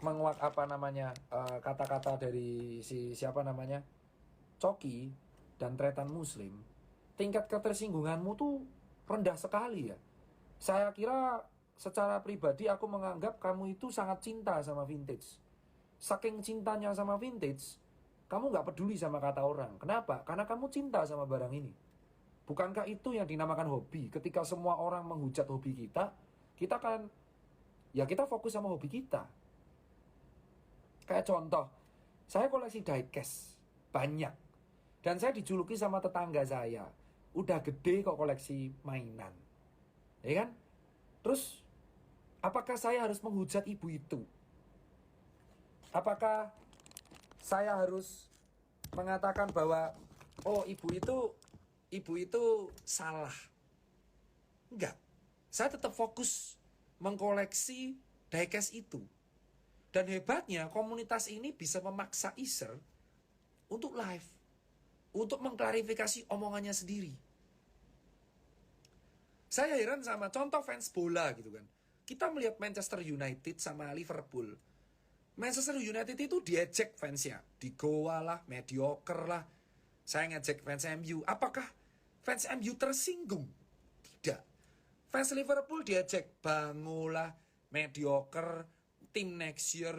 menguak apa namanya kata-kata dari si siapa namanya Coki dan Tretan Muslim, tingkat ketersinggunganmu tuh rendah sekali ya. Saya kira secara pribadi aku menganggap kamu itu sangat cinta sama vintage. Saking cintanya sama vintage, kamu nggak peduli sama kata orang. Kenapa? Karena kamu cinta sama barang ini. Bukankah itu yang dinamakan hobi? Ketika semua orang menghujat hobi kita kan ya kita fokus sama hobi kita. Kayak contoh, saya koleksi diecast banyak. Dan saya dijuluki sama tetangga saya, udah gede kok koleksi mainan. Ya kan? Terus, apakah saya harus menghujat ibu itu? Apakah saya harus mengatakan bahwa oh ibu itu salah? Enggak. Saya tetap fokus mengkoleksi diecast itu. Dan hebatnya komunitas ini bisa memaksa Iser untuk live, untuk mengklarifikasi omongannya sendiri. Saya heran sama contoh fans bola gitu kan. Kita melihat Manchester United sama Liverpool. Manchester United itu diejek fansnya. Di Goa lah, mediocre lah. Saya ngejek fans MU. Apakah fans MU tersinggung? Tidak. Fans Liverpool diejek. Bangolah, mediocre, tim next year,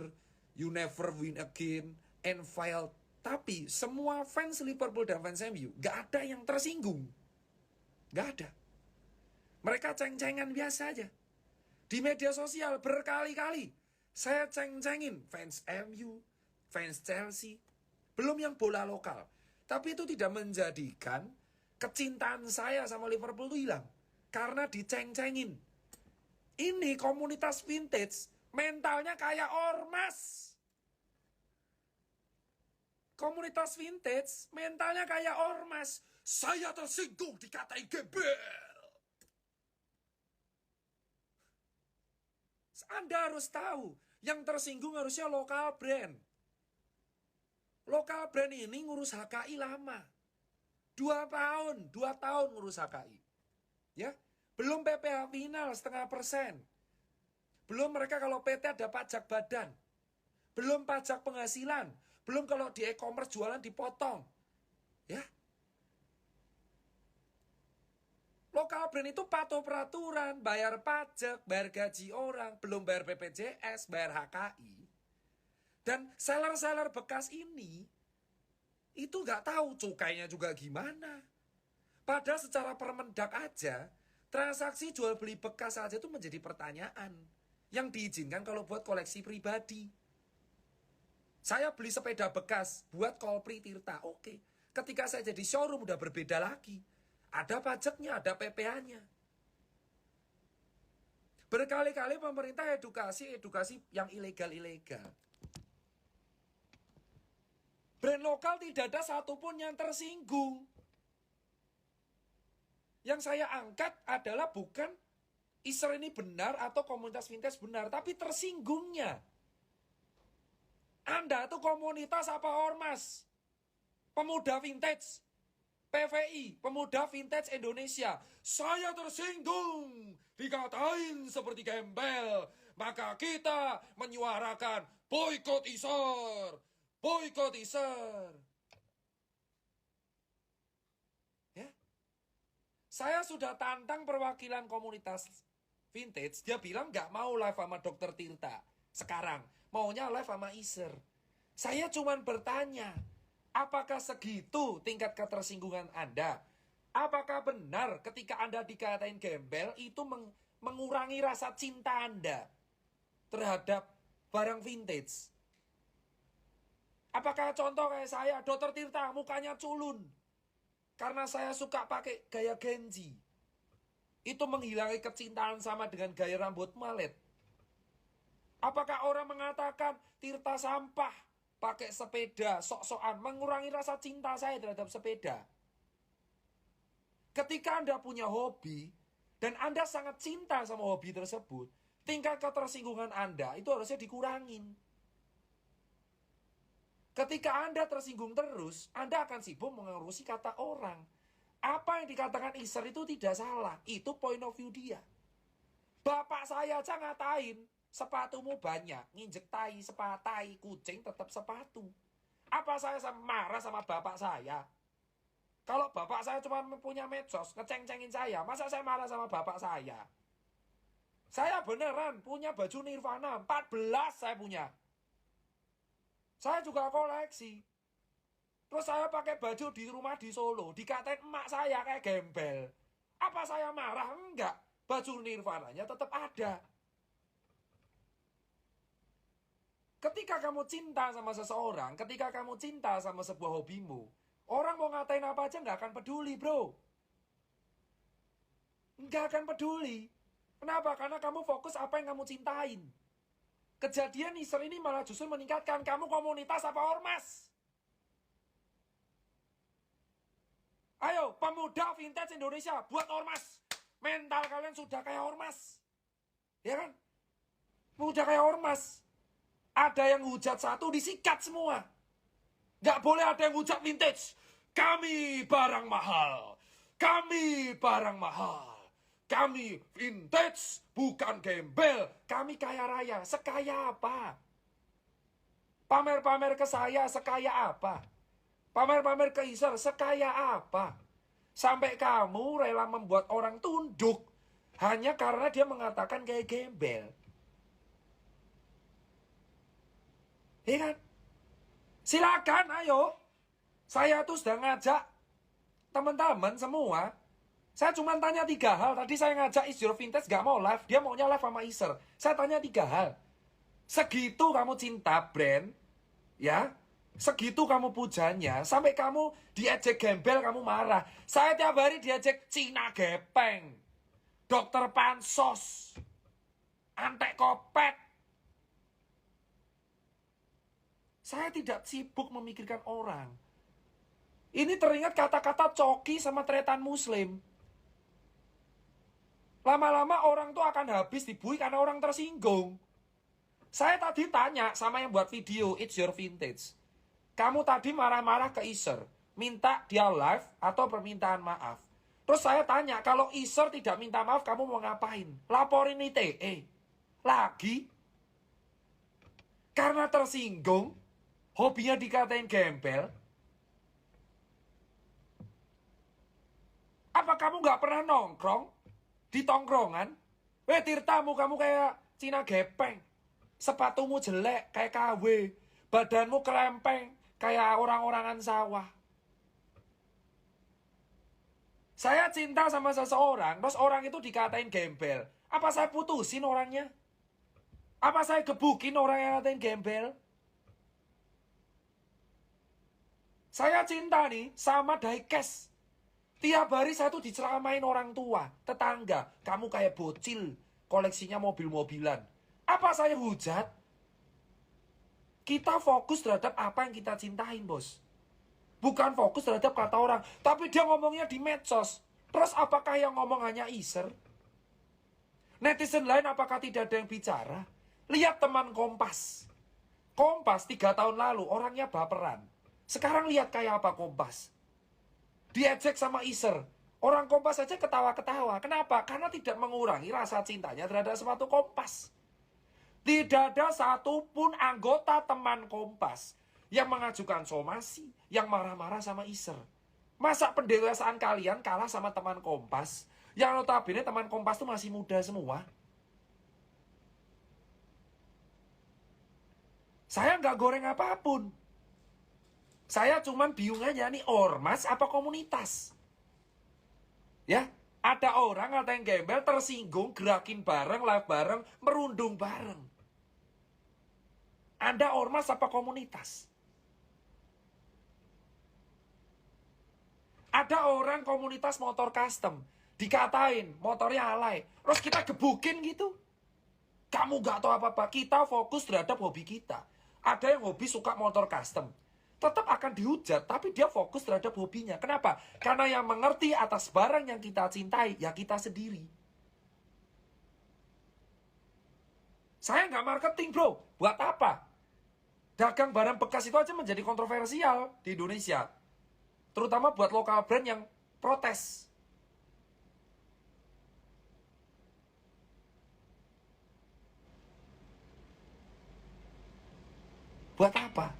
you never win again, and failed. Tapi semua fans Liverpool dan fans MU gak ada yang tersinggung. Gak ada. Mereka ceng-cengan biasa aja. Di media sosial berkali-kali saya ceng-cengin fans MU, fans Chelsea, belum yang bola lokal. Tapi itu tidak menjadikan kecintaan saya sama Liverpool itu hilang. Karena diceng-cengin. Ini komunitas vintage, mentalnya kayak ormas. Komunitas vintage, mentalnya kayak ormas. Saya tersinggung dikatain gembel. Anda harus tahu, yang tersinggung harusnya lokal brand. Lokal brand ini ngurus HKI lama. 2 tahun ngurus HKI. Ya, belum PPh final 0,5%. Belum mereka kalau PT ada pajak badan. Belum pajak penghasilan. Belum kalau di e-commerce jualan dipotong. Ya. Lokal brand itu patuh peraturan, bayar pajak, bayar gaji orang, belum bayar BPJS, bayar HKI. Dan seller-seller bekas ini itu nggak tahu cukainya juga gimana. Padahal secara permendak aja, transaksi jual beli bekas aja itu menjadi pertanyaan. Yang diizinkan kalau buat koleksi pribadi. Saya beli sepeda bekas buat Kolpri Tirta, oke. Ketika saya jadi showroom udah berbeda lagi. Ada pajaknya, ada PPh-nya. Berkali-kali pemerintah edukasi yang ilegal-ilegal. Brand lokal tidak ada satupun yang tersinggung. Yang saya angkat adalah bukan Iser ini benar atau komunitas vintage benar, tapi tersinggungnya. Anda tuh komunitas apa ormas? Pemuda vintage. PVI, Pemuda Vintage Indonesia. Saya tersinggung dikatain seperti gembel. Maka kita menyuarakan boykot Iser. Boykot Iser. Ya. Saya sudah tantang perwakilan komunitas vintage. Dia bilang gak mau live sama Dokter Tirta. Sekarang maunya live sama Iser. Saya cuman bertanya, apakah segitu tingkat ketersinggungan Anda? Apakah benar ketika Anda dikatain gembel itu mengurangi rasa cinta Anda terhadap barang vintage? Apakah contoh kayak saya, Dokter Tirta mukanya culun karena saya suka pakai gaya Genji, itu menghilangi kecintaan sama dengan gaya rambut malet? Apakah orang mengatakan Tirta sampah, pakai sepeda, sok-sokan, mengurangi rasa cinta saya terhadap sepeda? Ketika Anda punya hobi, dan Anda sangat cinta sama hobi tersebut, tingkat ketersinggungan Anda itu harusnya dikurangin. Ketika Anda tersinggung terus, Anda akan sibuk mengurusi kata orang. Apa yang dikatakan Iser itu tidak salah. Itu point of view dia. Bapak saya aja ngatain, Sepatumu banyak, nginjek tai, tai kucing tetap sepatu. Apa saya marah sama bapak saya? Kalau bapak saya cuma punya medsos, ngeceng-cengin saya, masa saya marah sama bapak saya? Saya beneran punya baju Nirvana, 14 saya punya. Saya juga koleksi. Terus saya pakai baju di rumah di Solo, dikatain emak saya kayak gembel. Apa saya marah? Enggak. Baju Nirvananya tetap ada. Ketika kamu cinta sama seseorang, ketika kamu cinta sama sebuah hobimu, orang mau ngatain apa aja nggak akan peduli, bro. Nggak akan peduli. Kenapa? Karena kamu fokus apa yang kamu cintain. Kejadian Easter ini malah justru meningkatkan. Kamu komunitas apa ormas? Ayo, pemuda vintage Indonesia, buat ormas. Mental kalian sudah kayak ormas. Ya kan? Udah kayak ormas. Ada yang hujat satu, disikat semua. Gak boleh ada yang hujat vintage. Kami barang mahal. Kami barang mahal. Kami vintage, bukan gembel. Kami kaya raya. Sekaya apa? Pamer-pamer ke saya, sekaya apa? Pamer-pamer ke Easter, sekaya apa? Sampai kamu rela membuat orang tunduk hanya karena dia mengatakan kayak gembel. Iya kan? Silakan, ayo. Saya tuh sudah ngajak teman-teman semua. Saya cuma tanya 3 hal. Tadi saya ngajak Is Your Vintage gak mau live. Dia maunya live sama Easter. Saya tanya 3 hal. Segitu kamu cinta brand, ya, segitu kamu pujanya, sampai kamu diejek gembel, kamu marah. Saya tiap hari diejek Cina gepeng, dokter pansos, antek kopet. Saya tidak sibuk memikirkan orang. Ini teringat kata-kata coki sama tretan muslim. Lama-lama orang tuh akan habis dibui karena orang tersinggung. Saya tadi tanya sama yang buat video It's Your Vintage. Kamu tadi marah-marah ke Easter, minta dia live atau permintaan maaf. Terus saya tanya, kalau Easter tidak minta maaf, kamu mau ngapain? Laporin ITE. Lagi? Karena tersinggung, hobinya dikatain gembel. Apa kamu gak pernah nongkrong di tongkrongan? Tirtamu, kamu kayak Cina gepeng. Sepatumu jelek kayak KW. Badanmu kelempeng kayak orang-orangan sawah. Saya cinta sama seseorang, terus orang itu dikatain gembel. Apa saya putusin orangnya? Apa saya gebukin orang yang ngatain gembel? Saya cinta nih sama diecast. Tiap hari saya tuh diceramain orang tua, tetangga. Kamu kayak bocil, koleksinya mobil-mobilan. Apa saya hujat? Kita fokus terhadap apa yang kita cintain, bos. Bukan fokus terhadap kata orang. Tapi dia ngomongnya di medsos. Terus apakah yang ngomong hanya Easter? Netizen lain apakah tidak ada yang bicara? Lihat teman Kompas. Kompas 3 tahun lalu orangnya baperan. Sekarang lihat kayak apa Kompas. Diejek sama Easter. Orang Kompas saja ketawa-ketawa. Kenapa? Karena tidak mengurangi rasa cintanya terhadap sepatu Kompas. Tidak ada satupun anggota teman Kompas yang mengajukan somasi, yang marah-marah sama Easter. Masa pendewasaan kalian kalah sama teman Kompas? Yang notabene teman Kompas itu masih muda semua. Saya nggak goreng apapun. Saya cuman bingung aja nih, ormas apa komunitas? Ya, ada orang ngatain gembel, tersinggung, gerakin bareng, live bareng, merundung bareng. Anda ormas apa komunitas? Ada orang komunitas motor custom, dikatain motornya alay, terus kita gebukin gitu. Kamu gak tahu apa-apa, kita fokus terhadap hobi kita. Ada yang hobi suka motor custom, tetap akan dihujat, tapi dia fokus terhadap hobinya. Kenapa? Karena yang mengerti atas barang yang kita cintai, ya kita sendiri. Saya nggak marketing, bro. Buat apa? Dagang barang bekas itu aja menjadi kontroversial di Indonesia. Terutama buat lokal brand yang protes. Buat apa?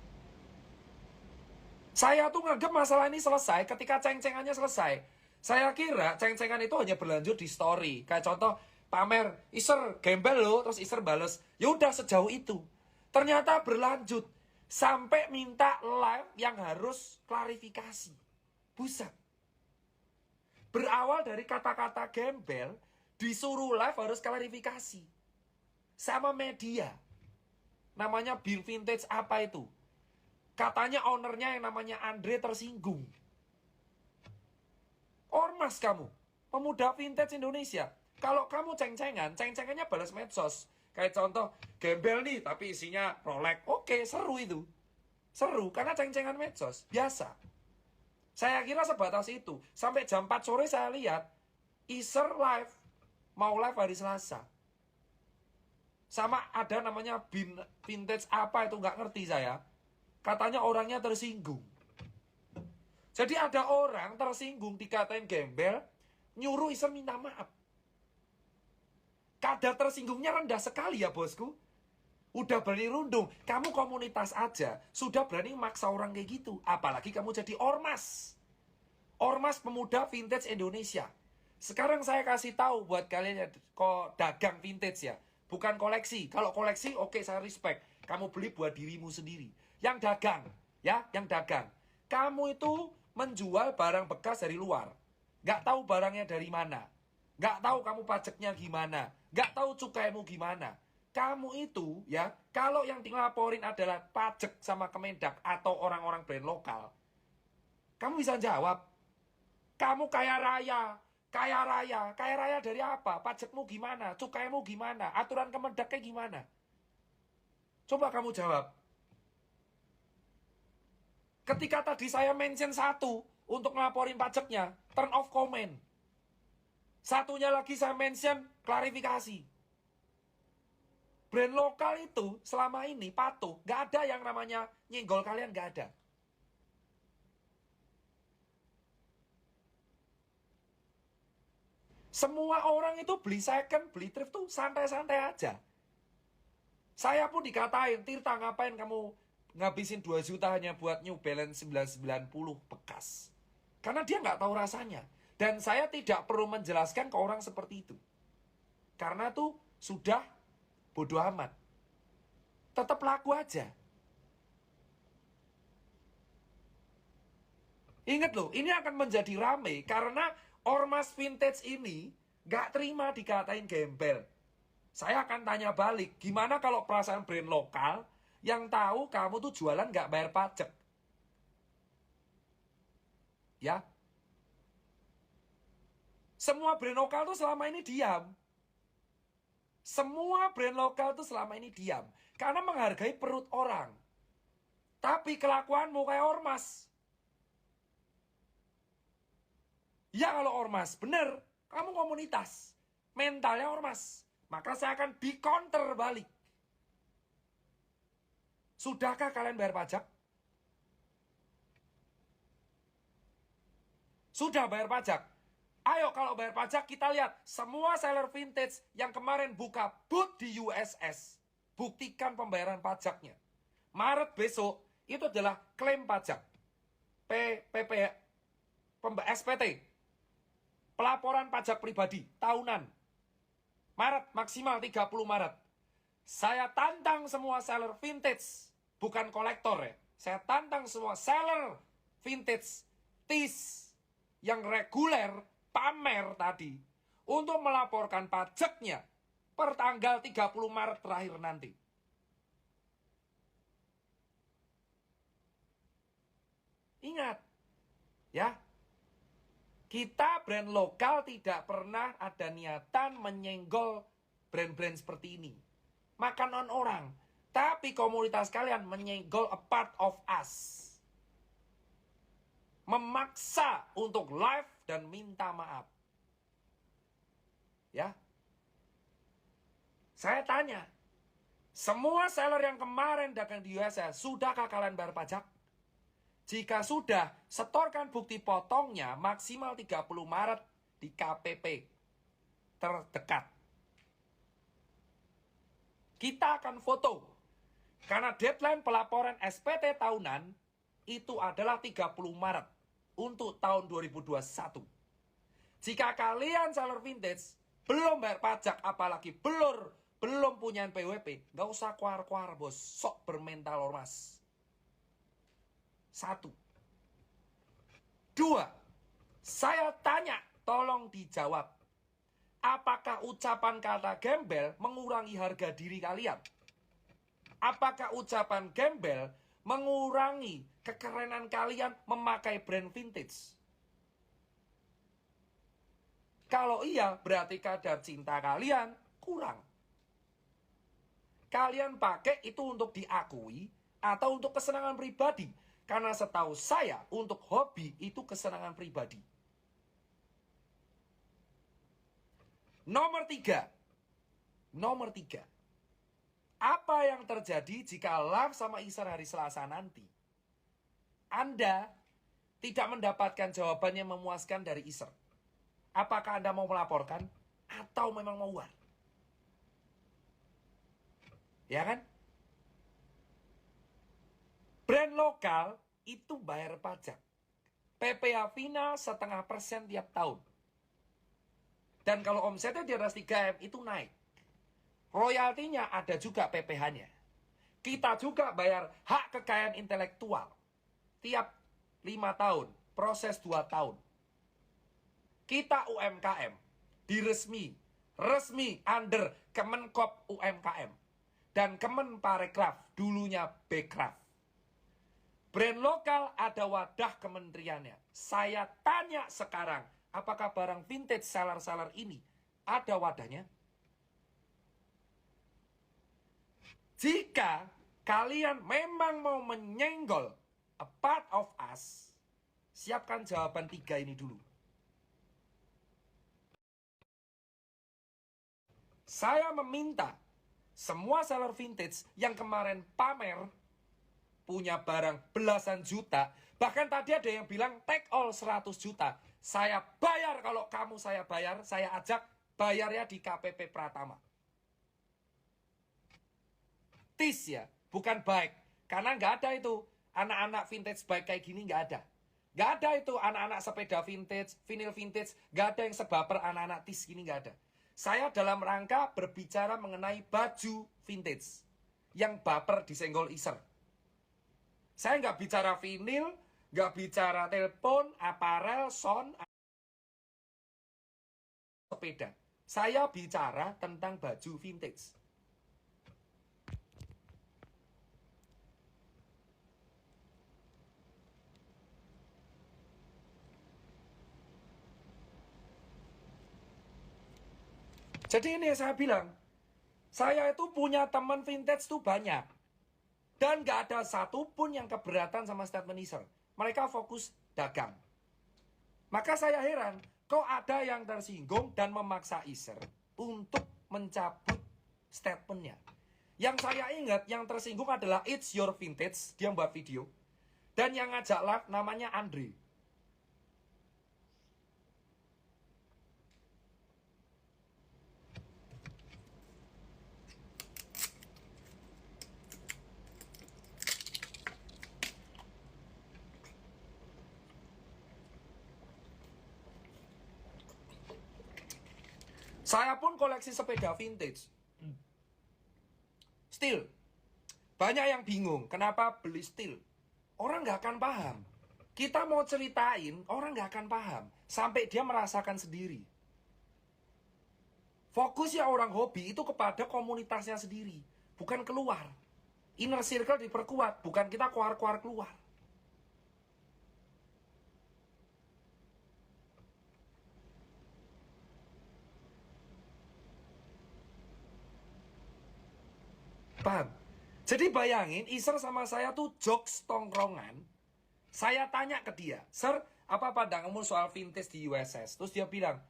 Saya tuh nganggap masalah ini selesai ketika ceng-cengannya selesai. Saya kira ceng-cengan itu hanya berlanjut di story. Kayak contoh, pamer, Iser gembel loh, terus Iser bales. Ya udah sejauh itu. Ternyata berlanjut. Sampai minta live yang harus klarifikasi. Buset. Berawal dari kata-kata gembel, disuruh live harus klarifikasi. Sama media. Namanya Bin Vintage apa itu? Katanya ownernya yang namanya Andre tersinggung. Ormas kamu, pemuda vintage Indonesia. Kalau kamu ceng-cengan, ceng-cengannya balas medsos. Kayak contoh, gembel nih tapi isinya Rolex. Oke, seru itu. Seru, karena ceng-cengan medsos. Biasa. Saya kira sebatas itu. Sampai jam 4 sore saya lihat, Iser live. Mau live hari Selasa. Sama ada namanya Bin Vintage apa itu, nggak ngerti saya. Katanya orangnya tersinggung. Jadi ada orang tersinggung dikatain gembel, nyuruh Iser minta maaf. Kadar tersinggungnya rendah sekali ya bosku. Udah berani rundung, kamu komunitas aja, sudah berani maksa orang kayak gitu. Apalagi kamu jadi ormas. Ormas Pemuda Vintage Indonesia. Sekarang saya kasih tahu buat kalian yang dagang vintage ya. Bukan koleksi. Kalau koleksi oke, saya respect. Kamu beli buat dirimu sendiri. Yang dagang, ya, yang dagang. Kamu itu menjual barang bekas dari luar. Gak tahu barangnya dari mana. Gak tahu kamu pajaknya gimana. Gak tahu cukaimu gimana. Kamu itu, ya, kalau yang dilaporin adalah pajak sama Kemendak atau orang-orang brand lokal, kamu bisa jawab. Kamu kaya raya. Kaya raya. Kaya raya dari apa? Pajakmu gimana? Cukaimu gimana? Aturan Kemendaknya gimana? Coba kamu jawab. Ketika tadi saya mention satu untuk ngelaporin pajaknya, turn off comment. Satunya lagi saya mention klarifikasi. Brand lokal itu selama ini patuh, gak ada yang namanya nyenggol kalian, gak ada. Semua orang itu beli second, beli thrift tuh santai-santai aja. Saya pun dikatain, Tirta ngapain kamu ngabisin 2 juta hanya buat New Balance 990 bekas. Karena dia nggak tahu rasanya. Dan saya tidak perlu menjelaskan ke orang seperti itu. Karena tuh sudah bodoh amat. Tetap laku aja. Ingat loh, ini akan menjadi rame karena ormas vintage ini nggak terima dikatain gembel. Saya akan tanya balik, gimana kalau perasaan brand lokal yang tahu kamu tuh jualan nggak bayar pajak? Ya. Semua brand lokal tuh selama ini diam. Semua brand lokal tuh selama ini diam. Karena menghargai perut orang. Tapi kelakuanmu kayak ormas. Ya kalau ormas, bener. Kamu komunitas. Mentalnya ormas. Maka saya akan di-counter balik. Sudahkah kalian bayar pajak? Sudah bayar pajak. Ayo kalau bayar pajak kita lihat semua seller vintage yang kemarin buka booth di USS. Buktikan pembayaran pajaknya. Maret besok itu adalah klaim pajak. SPT. Pelaporan pajak pribadi tahunan. Maret maksimal 30 Maret. Saya tantang semua seller vintage, bukan kolektor ya. Saya tantang semua seller vintage TIS yang reguler pamer tadi untuk melaporkan pajaknya per tanggal 30 Maret terakhir nanti. Ingat, ya. Kita brand lokal tidak pernah ada niatan menyenggol brand-brand seperti ini. Makanan orang. Tapi komunitas kalian menyenggol a part of us. Memaksa untuk live dan minta maaf. Ya. Saya tanya. Semua seller yang kemarin dagang di USA, sudahkah kalian bayar pajak? Jika sudah, setorkan bukti potongnya maksimal 30 Maret di KPP terdekat. Kita akan foto Karena deadline pelaporan SPT tahunan itu adalah 30 Maret untuk tahun 2021. Jika kalian seller vintage belum bayar pajak, apalagi belum punya NPWP, nggak usah kuar-kuar bos, sok bermental ormas. 1. 2. Saya tanya, tolong dijawab. Apakah ucapan kata gembel mengurangi harga diri kalian? Apakah ucapan gembel mengurangi kekerenan kalian memakai brand vintage? Kalau iya, berarti kadar cinta kalian kurang. Kalian pakai itu untuk diakui atau untuk kesenangan pribadi? Karena setahu saya, untuk hobi itu kesenangan pribadi. Nomor 3. Apa yang terjadi jika live sama Isar hari Selasa nanti? Anda tidak mendapatkan jawaban yang memuaskan dari Isar. Apakah Anda mau melaporkan atau memang mau war? Ya kan? Brand lokal itu bayar pajak. PPh final 0,5% tiap tahun. Dan kalau omsetnya di atas 3M itu naik. Royaltinya ada juga PPh-nya. Kita juga bayar hak kekayaan intelektual. Tiap 5 tahun, proses 2 tahun. Kita UMKM, resmi under Kemenkop UMKM. Dan Kemenparekraf, dulunya Bekraf. Brand lokal ada wadah kementeriannya. Saya tanya sekarang, apakah barang vintage seller-seller ini ada wadahnya? Jika kalian memang mau menyenggol a part of us, siapkan jawaban 3 ini dulu. Saya meminta semua seller vintage yang kemarin pamer punya barang belasan juta, bahkan tadi ada yang bilang take all 100 juta. Saya bayar, kalau kamu saya bayar, saya ajak bayarnya di KPP Pratama. Tis ya, bukan bike. Karena nggak ada itu anak-anak vintage bike kayak gini, nggak ada. Nggak ada itu anak-anak sepeda vintage, vinyl vintage, nggak ada yang sebaper anak-anak tis gini, nggak ada. Saya dalam rangka berbicara mengenai baju vintage yang baper disenggol Isar. Saya nggak bicara vinyl, nggak bicara telepon, aparel, sound, sepeda. Saya bicara tentang baju vintage. Jadi ini yang saya bilang, saya itu punya teman vintage tuh banyak. Dan gak ada satupun yang keberatan sama statement Isar. Mereka fokus dagang. Maka saya heran, kok ada yang tersinggung dan memaksa Isar untuk mencabut statementnya. Yang saya ingat, yang tersinggung adalah It's Your Vintage, dia buat video. Dan yang ngajak live namanya Andre. Saya pun koleksi sepeda vintage. Steel. Banyak yang bingung, kenapa beli steel? Orang nggak akan paham. Kita mau ceritain, orang nggak akan paham. Sampai dia merasakan sendiri. Fokusnya orang hobi itu kepada komunitasnya sendiri. Bukan keluar. Inner circle diperkuat, bukan kita keluar-keluar keluar. Paham? Jadi bayangin, Isar sama saya tuh jokes tongkrongan. Saya tanya ke dia, Sir, apa pandanganmu soal vintage di USS? Terus dia bilang,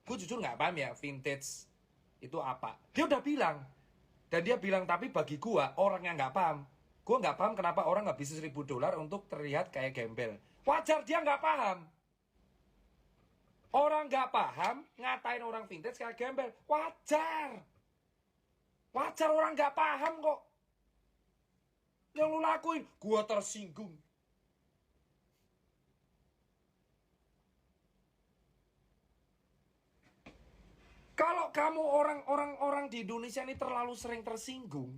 gue jujur nggak paham ya vintage itu apa. Dia udah bilang. Dan dia bilang, tapi bagi gue, orang yang nggak paham. Gue nggak paham kenapa orang nggak bisa $1.000 untuk terlihat kayak gembel. Wajar dia nggak paham. Orang nggak paham, ngatain orang vintage kayak gembel. Wajar. Wajar orang nggak paham kok. Yang lu lakuin, gua tersinggung. Kalau kamu orang di Indonesia ini terlalu sering tersinggung,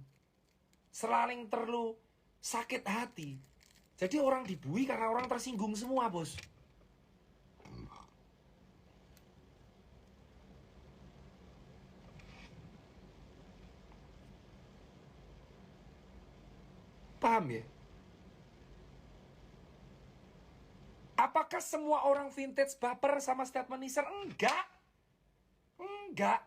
selaling terlalu sakit hati, jadi orang dibui karena orang tersinggung semua, bos. Paham ya? Apakah semua orang vintage baper sama statement Nissan? Enggak. Enggak.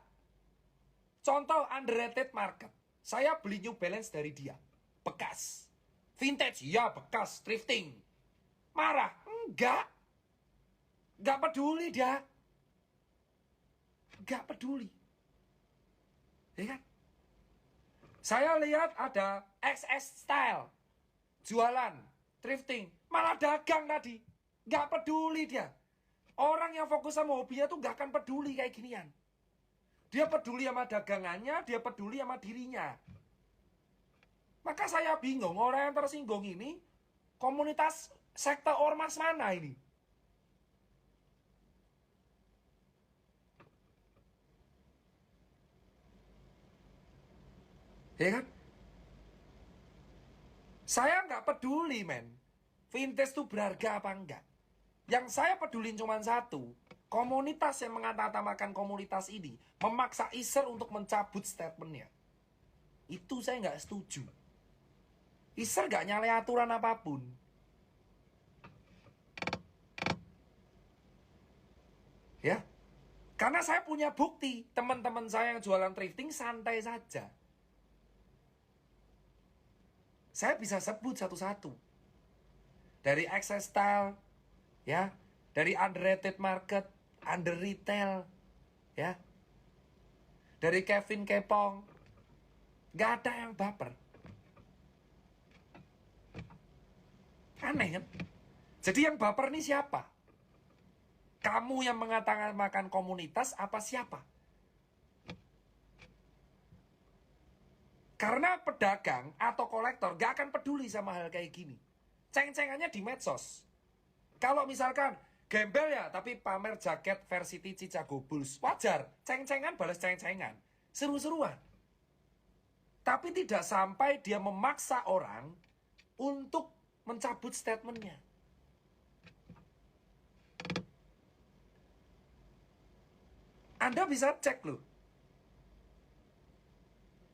Contoh underrated market. Saya beli New Balance dari dia. Bekas. Vintage, ya bekas. Thrifting. Marah? Enggak. Enggak peduli dia. Enggak peduli. Ya kan? Saya lihat ada XS Style. Jualan. Thrifting. Malah dagang tadi. Enggak peduli dia. Orang yang fokus sama hobinya tuh enggak akan peduli kayak ginian. Dia peduli sama dagangannya, dia peduli sama dirinya. Maka saya bingung, orang yang tersinggung ini, komunitas sekte ormas mana ini? Ya kan? Saya nggak peduli, men. Vintage itu berharga apa enggak? Yang saya pedulin cuma satu. Komunitas yang mengatasnamakan komunitas ini memaksa Iser untuk mencabut statementnya. Itu saya nggak setuju. Iser nggak nyalahi aturan apapun. Ya, karena saya punya bukti. Teman-teman saya yang jualan thrifting santai saja. Saya bisa sebut satu-satu. Dari access style, ya, dari underrated market, under retail, ya, dari Kevin Kepong, nggak ada yang baper. Aneh kan? Jadi yang baper ini siapa? Kamu yang mengatakan komunitas apa siapa? Karena pedagang atau kolektor gak akan peduli sama hal kayak gini. Ceng-cengannya di medsos. Kalau misalkan gembel ya, tapi pamer jaket Varsity Chicago Bulls, wajar. Ceng-cengan balas ceng-cengan. Seru-seruan. Tapi tidak sampai dia memaksa orang untuk mencabut statementnya. Anda bisa cek loh.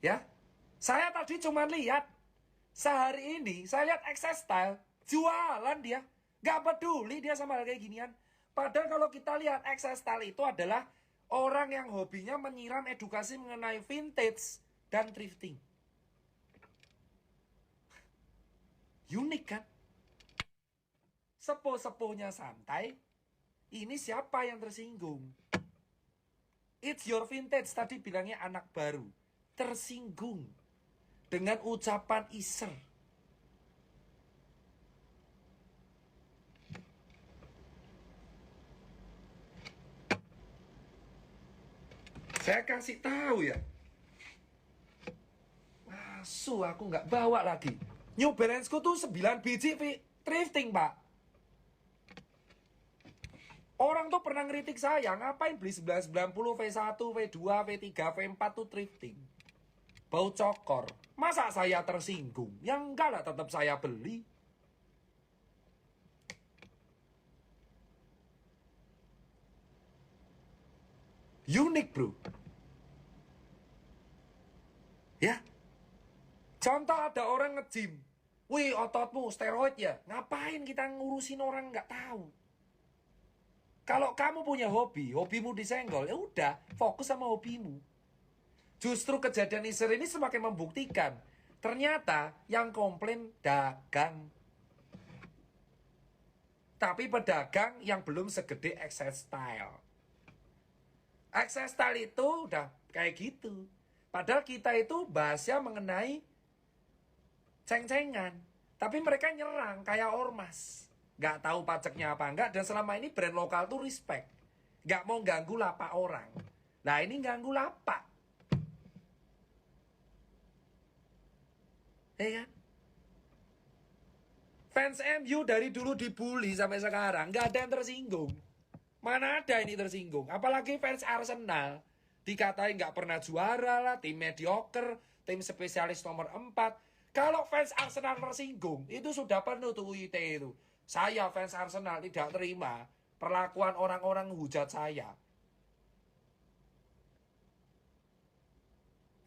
Ya, saya tadi cuma lihat. Sehari ini saya lihat XS Style jualan dia. Gak peduli dia sama hal kayak ginian. Padahal kalau kita lihat XS Style itu adalah orang yang hobinya menyiram edukasi mengenai vintage dan thrifting. Unik kan? Sepo-seponya santai. Ini siapa yang tersinggung? It's your vintage, tadi bilangnya anak baru. Tersinggung dengan ucapan Iser. Saya kasih tahu ya. Masuk aku nggak bawa lagi. New Balance-ku tuh 9 biji thrifting, Pak. Orang tuh pernah ngeritik saya, ngapain beli 1990 V1, V2, V3, V4 tuh thrifting. Bau cokor. Masa saya tersinggung? Ya enggak lah, tetap saya beli. Unik, bro. Ya. Contoh ada orang nge-gym. Wih, ototmu steroid ya. Ngapain kita ngurusin orang nggak tahu? Kalau kamu punya hobi, hobimu disenggol, ya udah, fokus sama hobimu. Justru kejadian Iser ini semakin membuktikan, ternyata yang komplain dagang. Tapi pedagang yang belum segede XS Style. XS Style itu udah kayak gitu. Padahal kita itu bahasnya mengenai ceng-cengan. Tapi mereka nyerang kayak ormas. Gak tahu pajaknya apa enggak. Dan selama ini brand lokal tuh respect. Gak mau ganggu lapak orang. Nah ini ganggu lapak. Ya kan? Fans MU dari dulu dibully sampai sekarang, nggak ada yang tersinggung. Mana ada ini tersinggung? Apalagi fans Arsenal, dikatain nggak pernah juara lah, tim mediocre, tim spesialis nomor 4. Kalau fans Arsenal tersinggung, itu sudah penuh tuh UIT itu. Saya fans Arsenal tidak terima perlakuan orang-orang hujat saya.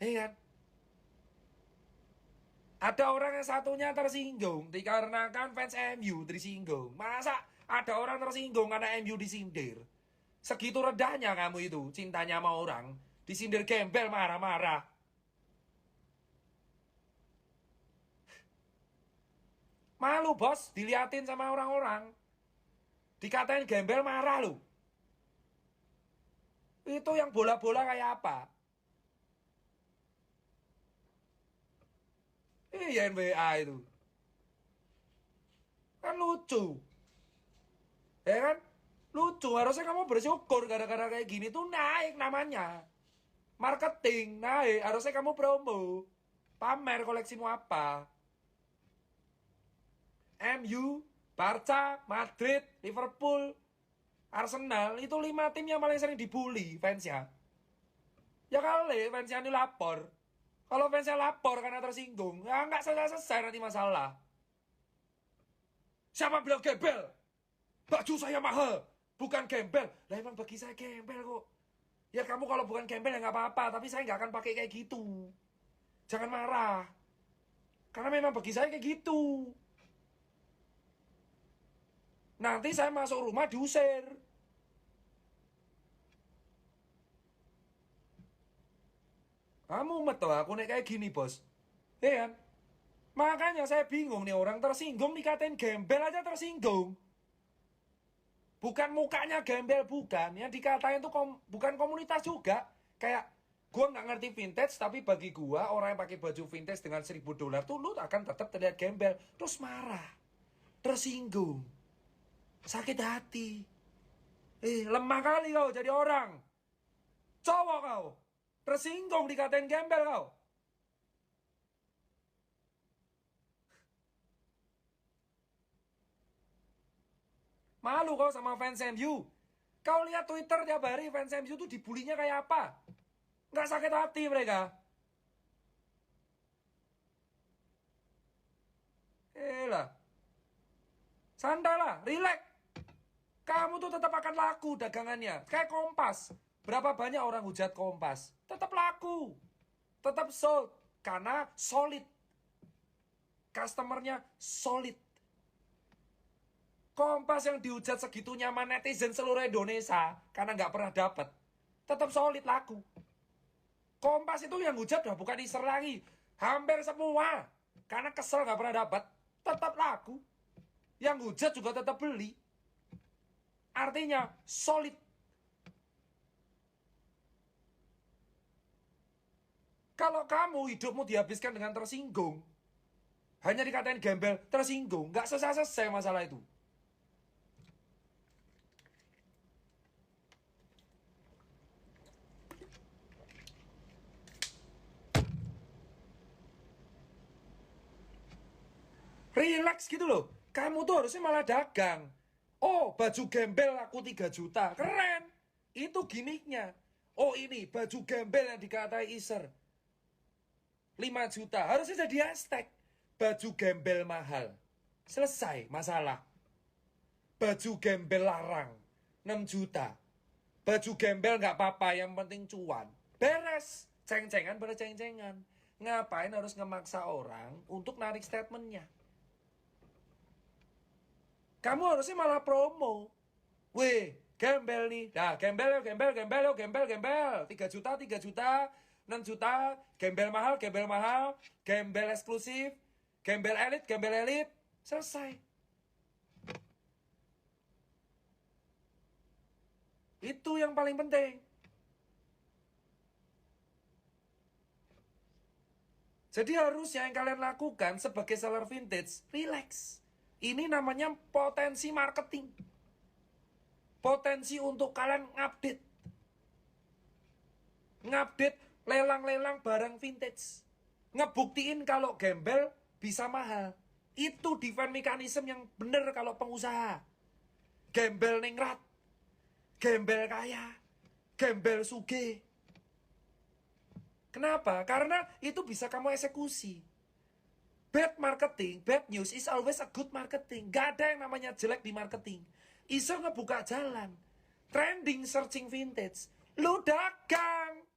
Iya kan? Ada orang yang satunya tersinggung dikarenakan fans MU tersinggung. Masa ada orang tersinggung karena MU disindir? Segitu rendahnya kamu itu cintanya sama orang. Disindir gembel marah-marah. Malu bos diliatin sama orang-orang. Dikatain gembel marah lu. Itu yang bola-bola kayak apa? Iya NBA itu. Kan lucu. Ya kan? Lucu. Harusnya kamu bersyukur gara-gara kayak gini tuh naik namanya. Marketing naik. Harusnya kamu promo. Pamer koleksimu apa. MU, Barca, Madrid, Liverpool, Arsenal. Itu 5 tim yang paling sering dibully fansnya. Ya kali fansnya ini lapor. Kalau fansnya lapor karena tersinggung, ya nggak selesai nanti masalah. Siapa bilang gembel? Baju saya mahal, bukan gembel. Lah emang bagi saya gembel kok. Ya kamu kalau bukan gembel ya nggak apa-apa, tapi saya nggak akan pakai kayak gitu. Jangan marah. Karena memang bagi saya kayak gitu. Nanti saya masuk rumah diusir. Kamu umet loh aku nek kayak gini bos. Iya kan? Makanya saya bingung nih orang tersinggung dikatain gembel aja tersinggung. Bukan mukanya gembel, bukan. Yang dikatain tuh bukan komunitas juga. Kayak gua nggak ngerti vintage, tapi bagi gua orang yang pakai baju vintage dengan $1.000 tuh lu akan tetap terlihat gembel. Terus marah, tersinggung, sakit hati. Lemah kali kau jadi orang. Cowok kau. Tersinggung dikatain gembel kau. Malu kau sama fans MU. Kau lihat Twitter tiap hari fans MU tuh dibulinya kayak apa? Nggak sakit hati mereka. Lah. Santai lah, relax. Kamu tuh tetap akan laku dagangannya. Kayak Kompas. Berapa banyak orang hujat Kompas? Tetap laku. Tetap sold. Karena solid. Customernya solid. Kompas yang dihujat segitu nyaman netizen seluruh Indonesia karena nggak pernah dapat, tetap solid laku. Kompas itu yang hujat udah bukan iser lagi, hampir semua karena kesel nggak pernah dapat, tetap laku. Yang hujat juga tetap beli. Artinya solid. Kalau kamu hidupmu dihabiskan dengan tersinggung, hanya dikatain gembel, tersinggung, nggak selesai masalah itu. Relax gitu loh. Kamu tuh harusnya malah dagang. Oh, baju gembel laku 3 juta. Keren. Itu gimmicknya. Oh, ini baju gembel yang dikatai iser 5 juta. Harusnya jadi hashtag. Baju gembel mahal. Selesai masalah. Baju gembel larang 6 juta. Baju gembel gak apa-apa, yang penting cuan. Beres. Ceng-cengan pada ceng-cengan. Ngapain harus ngemaksa orang untuk narik statementnya? Kamu harusnya malah promo. Weh, gembel nih. Nah, gembel. 3 juta, 3 juta, 6 juta. Gembel mahal. Gembel eksklusif. Gembel elit. Selesai. Itu yang paling penting. Jadi harusnya yang kalian lakukan sebagai seller vintage, relax. Ini namanya potensi marketing. Potensi untuk kalian ngupdate. Ngupdate lelang-lelang barang vintage. Ngebuktiin kalau gembel bisa mahal. Itu defense mechanism yang bener kalau pengusaha. Gembel ningrat, gembel kaya, gembel suge. Kenapa? Karena itu bisa kamu eksekusi. Bad marketing, bad news is always a good marketing. Gak ada yang namanya jelek di marketing. Iso ngebuka jalan. Trending searching vintage. Lu dagang.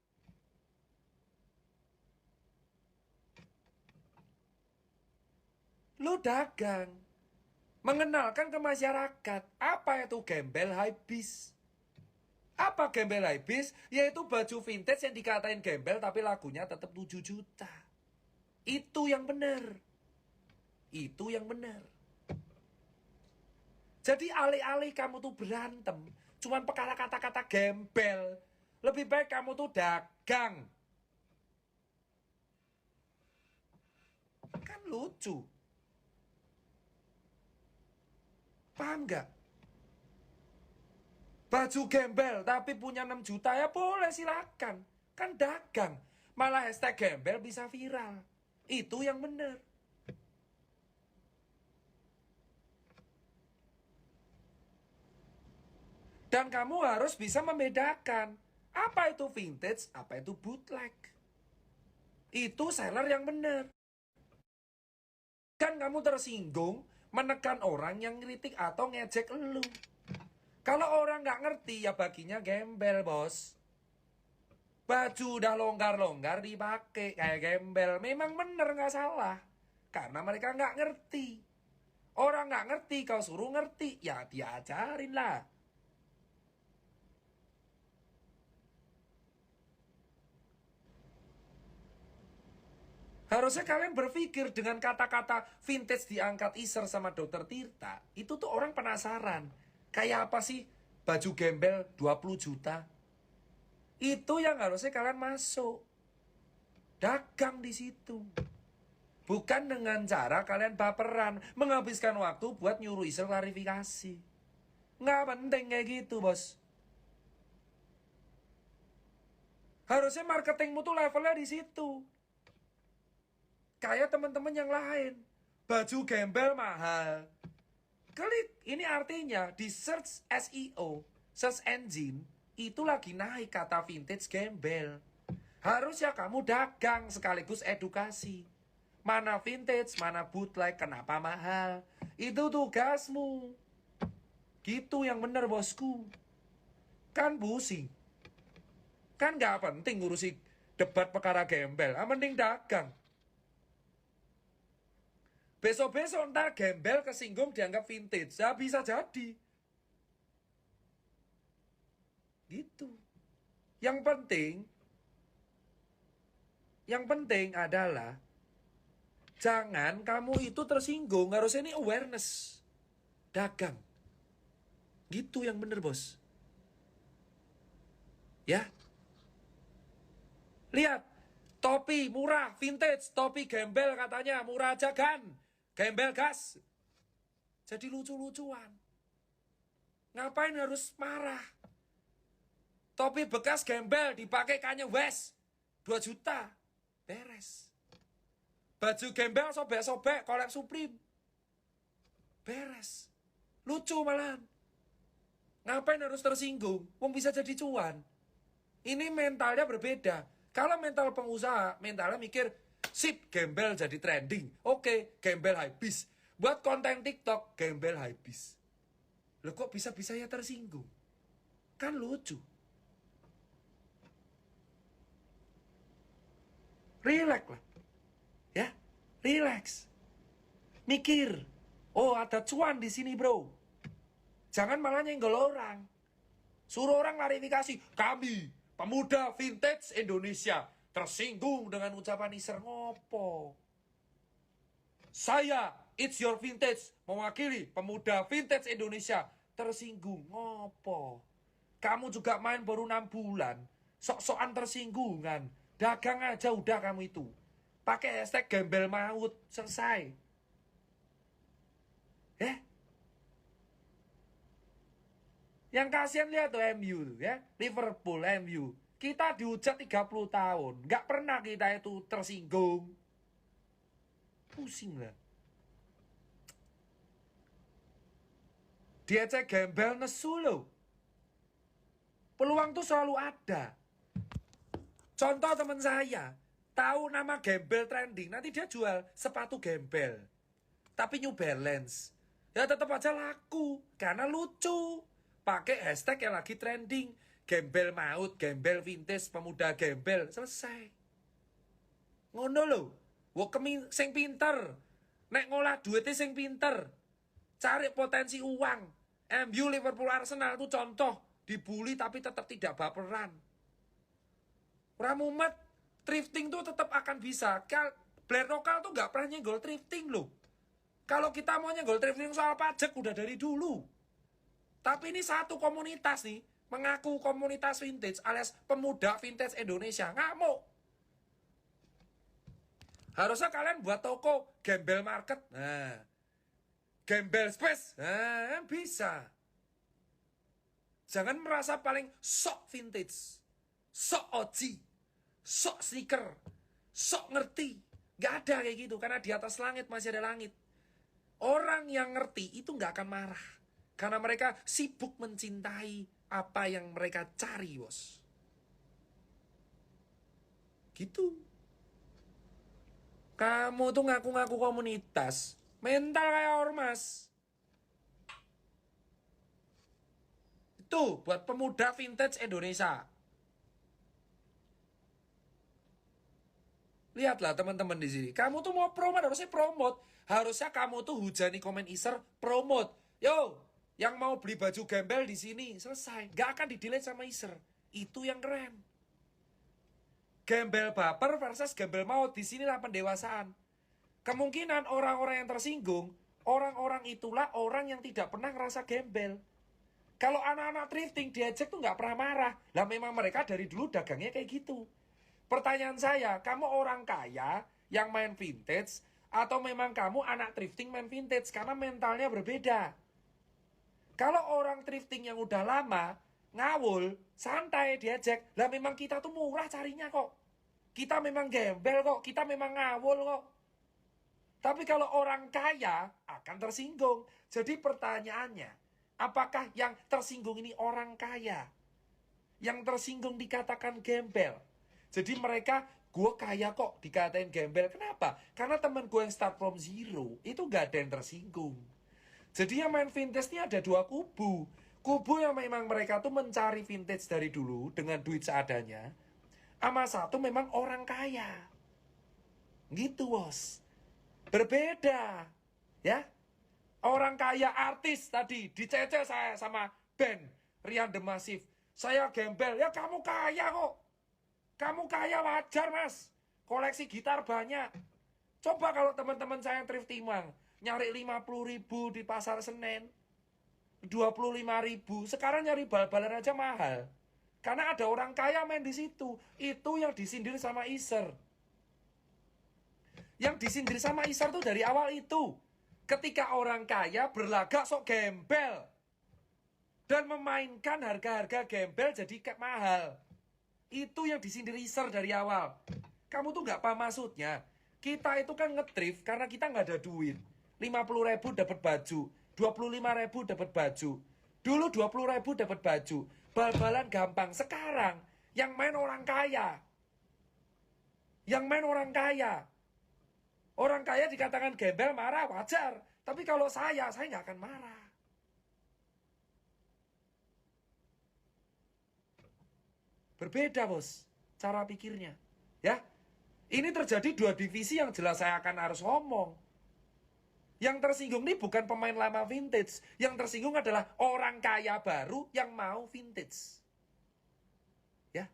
Lu dagang. Mengenalkan ke masyarakat. Apa itu gembel hypebeast? Apa gembel hypebeast? Yaitu baju vintage yang dikatain gembel tapi lagunya tetap 7 juta. Itu yang benar. Itu yang benar. Jadi alih-alih kamu tuh berantem, cuman perkara kata-kata gembel, lebih baik kamu tuh dagang. Kan lucu. Paham gak? Baju gembel tapi punya 6 juta ya boleh silakan. Kan dagang. Malah hashtag gembel bisa viral. Itu yang benar. Dan kamu harus bisa membedakan apa itu vintage, apa itu bootleg. Itu seller yang benar. Kan kamu tersinggung menekan orang yang ngeritik atau ngejek lu. Kalau orang nggak ngerti ya baginya gembel, bos. Baju udah longgar-longgar dipakai kayak gembel. Memang bener nggak salah. Karena mereka nggak ngerti. Orang nggak ngerti, kau suruh ngerti, ya diajarin lah. Harusnya kalian berpikir dengan kata-kata vintage diangkat Iser sama Dokter Tirta. Itu tuh orang penasaran. Kayak apa sih baju gembel 20 juta? Itu yang harusnya kalian masuk. Dagang di situ. Bukan dengan cara kalian baperan. Menghabiskan waktu buat nyuruh Iser klarifikasi. Nggak penting kayak gitu, bos. Harusnya marketingmu tuh levelnya di situ. Kayak teman-teman yang lain. Baju gembel mahal. Klik, ini artinya di search SEO, search engine, itu lagi naik kata vintage gembel. Harusnya kamu dagang sekaligus edukasi. Mana vintage, mana bootleg, kenapa mahal. Itu tugasmu. Gitu yang bener, bosku. Kan pusing. Kan gak penting ngurusi debat perkara gembel. Mending dagang. Besok-besok ntar gembel kesinggung dianggap vintage. Ya bisa jadi. Gitu. Yang penting adalah jangan kamu itu tersinggung. Harusnya ini awareness. Dagang. Gitu yang bener, bos. Ya. Lihat. Topi murah, vintage. Topi gembel katanya. Murah aja kan. Gembel gas. Jadi lucu-lucuan. Ngapain harus marah? Topi bekas gembel dipakai Kanye West. 2 juta. Beres. Baju gembel sobek-sobek collab Supreme. Beres. Lucu malahan. Ngapain harus tersinggung? Wong bisa jadi cuan. Ini mentalnya berbeda. Kalau mental pengusaha, mentalnya mikir, sip, gembel jadi trending. Oke, gembel hypebeast. Buat konten TikTok, gembel hypebeast. Loh kok bisa-bisa ya tersinggung? Kan lucu. Relax lah. Ya, relax. Mikir. Oh, ada cuan di sini, bro. Jangan malah nyenggol orang. Suruh orang klarifikasi. Kami, pemuda vintage Indonesia, tersinggung dengan ucapan Iser ngopo. Saya, It's Your Vintage, mewakili pemuda vintage Indonesia, tersinggung ngopo. Kamu juga main baru 6 bulan, sok-sokan tersinggungan. Dagang aja udah kamu itu. Pakai hashtag gembel maut, selesai. Yang kasihan lihat tuh MU tuh ya, Liverpool, MU. Kita dihujat 30 tahun, nggak pernah kita itu tersinggung. Pusing lah. Diecek gembel nesu loh. Peluang tuh selalu ada. Contoh teman saya, tahu nama gembel trending, nanti dia jual sepatu gembel. Tapi New Balance. Ya tetap aja laku, karena lucu. Pakai hashtag yang lagi trending. Gembel maut, gembel vintage, pemuda gembel. Selesai. Ngono lho. Wong sing pinter. Nek ngolah duitnya sing pinter. Cari potensi uang. MU, Liverpool, Arsenal itu contoh. Dibully tapi tetap tidak baperan. Ramumet, thrifting tuh tetap akan bisa. Blair lokal tuh gak pernah nyenggol thrifting loh. Kalau kita mau nyenggol thrifting soal pajak udah dari dulu. Tapi ini satu komunitas nih. Mengaku komunitas vintage alias pemuda vintage Indonesia. Ngamuk. Harusnya kalian buat toko gembel market. Nah, gembel space. Nah, bisa. Jangan merasa paling sok vintage. Sok oji. Sok sneaker. Sok ngerti. Gak ada kayak gitu. Karena di atas langit masih ada langit. Orang yang ngerti itu gak akan marah. Karena mereka sibuk mencintai apa yang mereka cari, bos. Gitu. Kamu tuh ngaku-ngaku komunitas. Mental kayak ormas. Itu buat pemuda vintage Indonesia. Lihatlah teman-teman di sini. Kamu tuh mau promote, harusnya promote. Harusnya kamu tuh hujani komen iser, promote. Yo, yang mau beli baju gembel di sini, selesai. Gak akan di-delete sama iser. Itu yang keren. Gembel baper versus gembel maut. Di sinilah pendewasaan. Kemungkinan orang-orang yang tersinggung, orang-orang itulah orang yang tidak pernah ngerasa gembel. Kalau anak-anak thrifting diajak tuh gak pernah marah. Lah memang mereka dari dulu dagangnya kayak gitu. Pertanyaan saya, kamu orang kaya yang main vintage, atau memang kamu anak thrifting main vintage? Karena mentalnya berbeda. Kalau orang thrifting yang udah lama, ngawul, santai diajak, lah memang kita tuh murah carinya kok. Kita memang gembel kok, kita memang ngawul kok. Tapi kalau orang kaya akan tersinggung. Jadi pertanyaannya, apakah yang tersinggung ini orang kaya? Yang tersinggung dikatakan gembel. Jadi mereka, gue kaya kok dikatain gembel. Kenapa? Karena teman gue yang start from zero, itu gak ada yang tersinggung. Jadi yang main vintage ini ada dua kubu. Kubu yang memang mereka tuh mencari vintage dari dulu dengan duit seadanya. Sama satu memang orang kaya. Gitu bos. Berbeda. Ya. Orang kaya artis tadi dicece saya sama band Rian The Massive. Saya gembel. Ya kamu kaya kok. Kamu kaya wajar mas. Koleksi gitar banyak. Coba kalau teman-teman saya yang thrifting mang, nyari 50.000 di pasar Senen, 25.000. Sekarang nyari bal-balan aja mahal. Karena ada orang kaya main di situ. Itu yang disindir sama Iser. Yang disindir sama Iser tuh dari awal itu. Ketika orang kaya berlagak sok gembel. Dan memainkan harga-harga gembel jadi mahal. Itu yang disindir Iser dari awal. Kamu tuh gak paham maksudnya. Kita itu kan ngetrif karena kita gak ada duit. 50.000 dapat baju. 25.000 dapat baju. Dulu 20.000 dapat baju. Bal-balan gampang. Sekarang yang main orang kaya. Yang main orang kaya. Orang kaya dikatakan gembel marah wajar. Tapi kalau saya nggak akan marah. Berbeda bos, cara pikirnya. Ya, ini terjadi dua divisi yang jelas saya akan harus ngomong. Yang tersinggung ini bukan pemain lama vintage. Yang tersinggung adalah orang kaya baru yang mau vintage. Ya.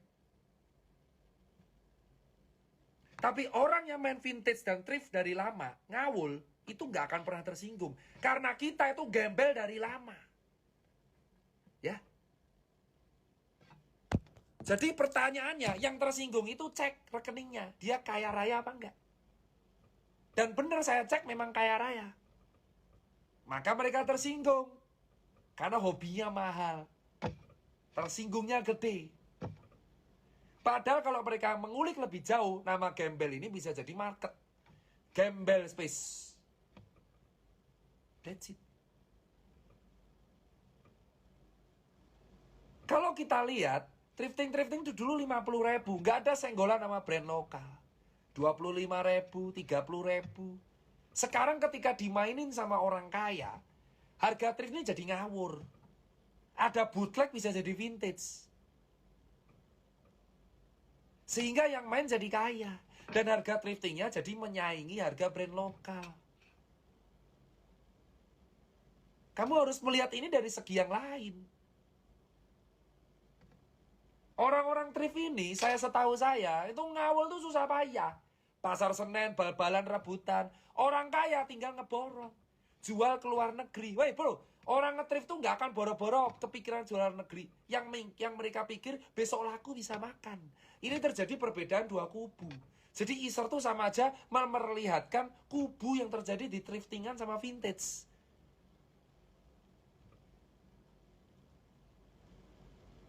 Tapi orang yang main vintage dan thrift dari lama, ngawul, itu nggak akan pernah tersinggung. Karena kita itu gembel dari lama. Ya. Jadi pertanyaannya, yang tersinggung itu cek rekeningnya. Dia kaya raya apa enggak? Dan benar saya cek memang kaya raya. Maka mereka tersinggung. Karena hobinya mahal. Tersinggungnya gede. Padahal kalau mereka mengulik lebih jauh, nama gembel ini bisa jadi market. Gembel space. That's it. Kalau kita lihat, thrifting itu dulu 50.000, nggak ada senggolan sama brand lokal. 25.000, 30.000. Sekarang ketika dimainin sama orang kaya, harga thrift ini jadi ngawur. Ada bootleg bisa jadi vintage. Sehingga yang main jadi kaya. Dan harga thriftingnya jadi menyaingi harga brand lokal. Kamu harus melihat ini dari segi yang lain. Orang-orang thrift ini, setahu saya, itu ngawul tuh susah payah. Pasar Senen, bal-balan, rebutan. Orang kaya tinggal ngeborong. Jual ke luar negeri. Woi bro, orang nge-thrift tuh nggak akan boro-boro kepikiran jual luar negeri. Yang mereka pikir besok laku bisa makan. Ini terjadi perbedaan dua kubu. Jadi Easter tuh sama aja memperlihatkan kubu yang terjadi di thriftingan sama vintage.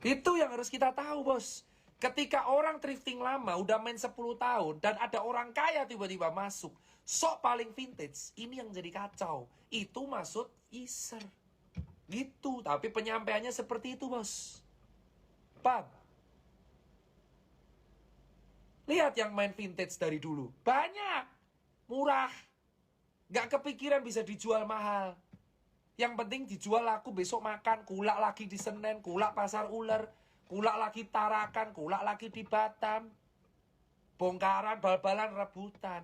Itu yang harus kita tahu, bos. Ketika orang thrifting lama udah main 10 tahun dan ada orang kaya tiba-tiba masuk, sok paling vintage, ini yang jadi kacau. Itu maksud Easter. Gitu, tapi penyampaiannya seperti itu, bos. Paham? Lihat yang main vintage dari dulu. Banyak. Murah. Gak kepikiran bisa dijual mahal. Yang penting dijual laku besok makan. Kulak lagi di Senen, kulak pasar ular, kulak lagi Tarakan, kulak lagi di Batam. Bongkaran, bal-balan, rebutan.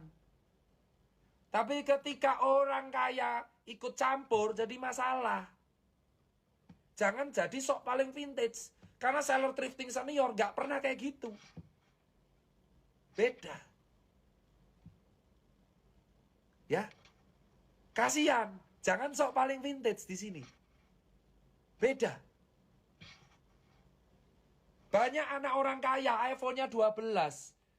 Tapi ketika orang kaya ikut campur jadi masalah. Jangan jadi sok paling vintage. Karena seller thrifting senior gak pernah kayak gitu. Beda. Ya. Kasihan. Jangan sok paling vintage di sini. Beda. Banyak anak orang kaya iPhone-nya 12.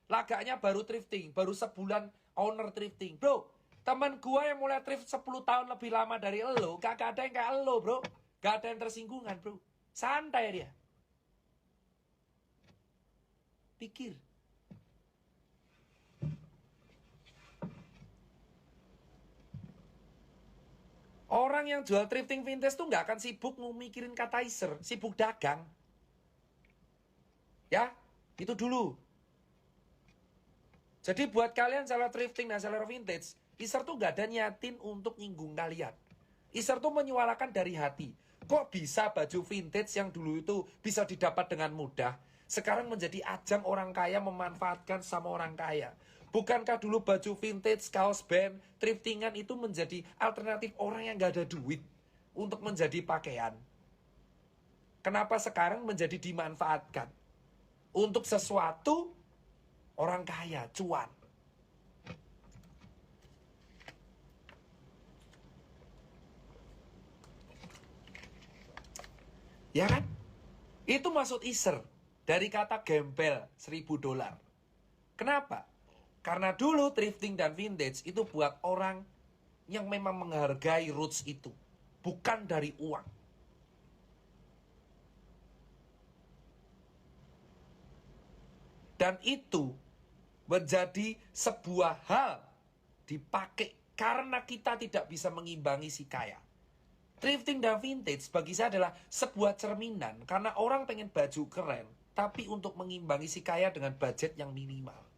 Lagaknya baru thrifting, baru sebulan owner thrifting. Bro, teman gua yang mulai thrift 10 tahun lebih lama dari elo, gak ada yang kayak elo, bro. Gak ada yang tersinggungan, bro. Santai dia. Pikir. Orang yang jual thrifting vintage tuh nggak akan sibuk mikirin kata Easter, sibuk dagang. Ya, itu dulu. Jadi buat kalian seller thrifting dan seller vintage, Easter tuh nggak ada nyatin untuk nyinggung kalian. Easter tuh menyuarakan dari hati. Kok bisa baju vintage yang dulu itu bisa didapat dengan mudah, sekarang menjadi ajang orang kaya memanfaatkan sama orang kaya. Bukankah dulu baju vintage, kaos band, thriftingan itu menjadi alternatif orang yang gak ada duit untuk menjadi pakaian? Kenapa sekarang menjadi dimanfaatkan? Untuk sesuatu orang kaya, cuan. Ya kan? Itu maksud Easter. Dari kata gembel, $1.000. Kenapa? Karena dulu thrifting dan vintage itu buat orang yang memang menghargai roots itu. Bukan dari uang. Dan itu menjadi sebuah hal dipakai karena kita tidak bisa mengimbangi si kaya. Thrifting dan vintage bagi saya adalah sebuah cerminan. Karena orang pengen baju keren, tapi untuk mengimbangi si kaya dengan budget yang minimal.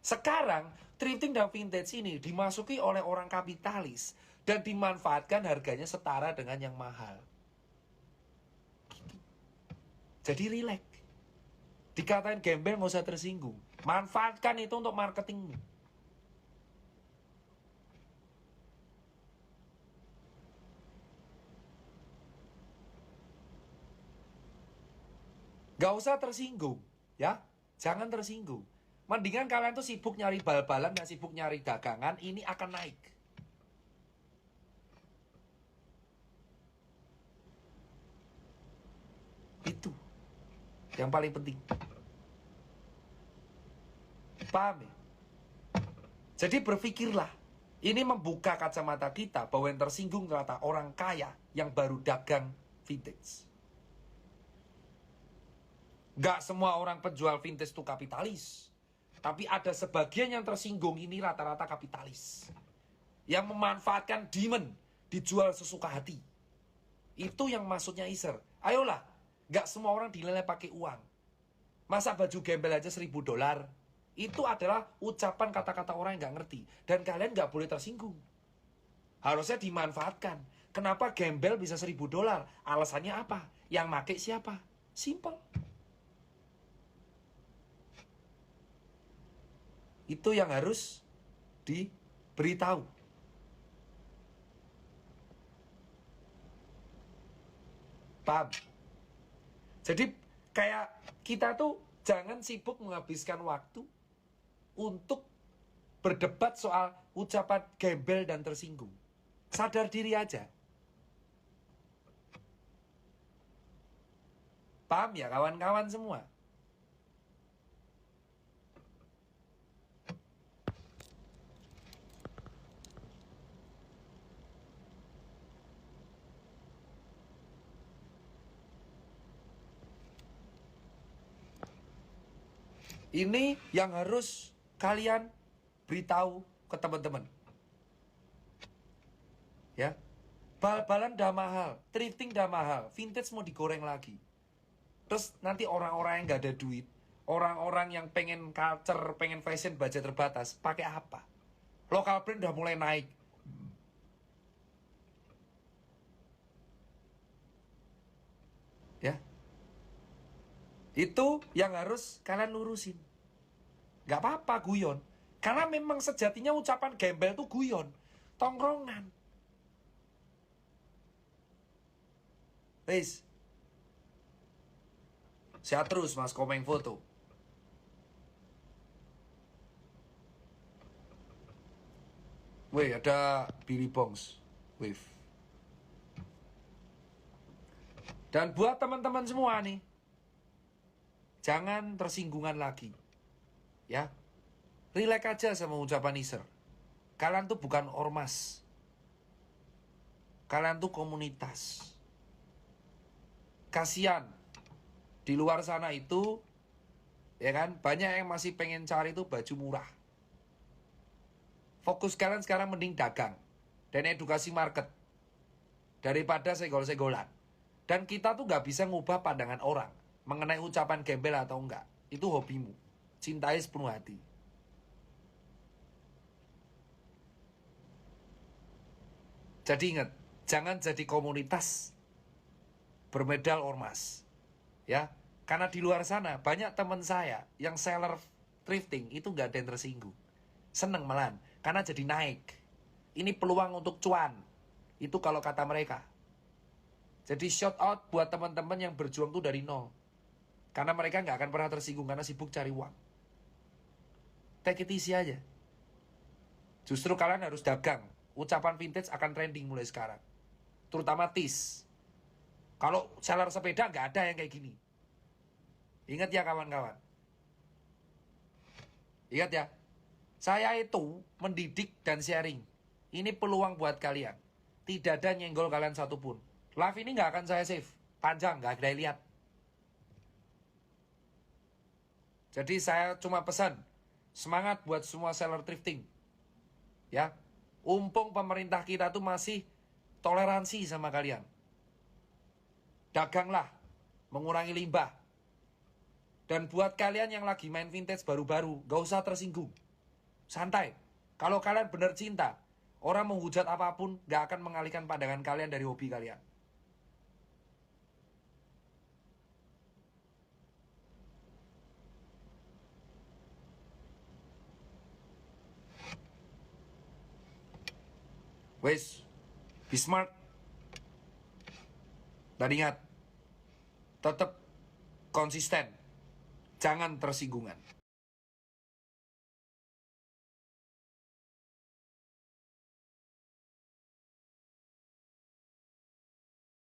Sekarang, thrifting dan vintage ini dimasuki oleh orang kapitalis dan dimanfaatkan harganya setara dengan yang mahal. Jadi relax. Dikatain gembel nggak usah tersinggung. Manfaatkan itu untuk marketingmu. Gak usah tersinggung, ya. Jangan tersinggung. Mendingan kalian tuh sibuk nyari bal-balan dan sibuk nyari dagangan, ini akan naik. Itu yang paling penting. Paham ya? Jadi berpikirlah. Ini membuka kacamata kita bahwa yang tersinggung ternyata orang kaya yang baru dagang vintage. Gak semua orang penjual vintage itu kapitalis. Tapi ada sebagian yang tersinggung ini rata-rata kapitalis. Yang memanfaatkan demand, dijual sesuka hati. Itu yang maksudnya Easter. Ayolah, Nggak semua orang dinilai pakai uang. Masa baju gembel aja $1.000? Itu adalah ucapan kata-kata orang yang nggak ngerti. Dan kalian nggak boleh tersinggung. Harusnya dimanfaatkan. Kenapa gembel bisa $1.000? Alasannya apa? Yang make siapa? Simple. Itu yang harus diberitahu. Paham? Jadi kayak kita tuh jangan sibuk menghabiskan waktu untuk berdebat soal ucapan gembel dan tersinggung. Sadar diri aja. Paham ya kawan-kawan semua? Ini yang harus kalian beritahu ke teman-teman. Ya. Bal-balan udah mahal, thrifting udah mahal, vintage mau digoreng lagi. Terus nanti orang-orang yang nggak ada duit, orang-orang yang pengen culture, pengen fashion budget terbatas, pakai apa? Local brand udah mulai naik. Ya. Itu yang harus kalian lurusin. Gak apa-apa guyon. Karena memang sejatinya ucapan gembel itu guyon. Tongkrongan. Wis. Sehat terus Mas Komeng foto. Wih, ada Billy Bongs. Wave. Dan buat teman-teman semua nih, jangan tersinggungan lagi. Ya. Relax aja sama ucapan Iser. Kalian tuh bukan ormas. Kalian tuh komunitas. Kasian. Di luar sana itu, ya kan, banyak yang masih pengen cari tuh baju murah. Fokus kalian sekarang mending dagang. Dan edukasi market. Daripada segol-segolan. Dan kita tuh gak bisa ngubah pandangan orang mengenai ucapan gembel atau enggak. Itu hobimu. Cintai sepenuh hati. Jadi ingat, jangan jadi komunitas bermedal ormas. Ya, karena di luar sana banyak teman saya yang seller thrifting itu nggak ada yang tersinggung. Seneng malahan, karena jadi naik. Ini peluang untuk cuan. Itu kalau kata mereka. Jadi shout out buat teman-teman yang berjuang tuh dari nol. Karena mereka nggak akan pernah tersinggung karena sibuk cari uang. Take it easy aja. Justru kalian harus dagang. Ucapan vintage akan trending mulai sekarang. Terutama TIS. Kalau seller sepeda nggak ada yang kayak gini. Ingat ya kawan-kawan. Ingat ya. Saya itu mendidik dan sharing. Ini peluang buat kalian. Tidak ada nyenggol kalian satupun. Live ini nggak akan saya save. Panjang, nggak ada yang lihat. Jadi saya cuma pesan. Semangat buat semua seller thrifting. Ya. Umpung pemerintah kita tuh masih toleransi sama kalian. Daganglah. Mengurangi limbah. Dan buat kalian yang lagi main vintage baru-baru, gak usah tersinggung. Santai. Kalau kalian benar cinta, orang menghujat apapun gak akan mengalihkan pandangan kalian dari hobi kalian. Wes, be smart. Dan ingat, tetap konsisten. Jangan tersinggungan.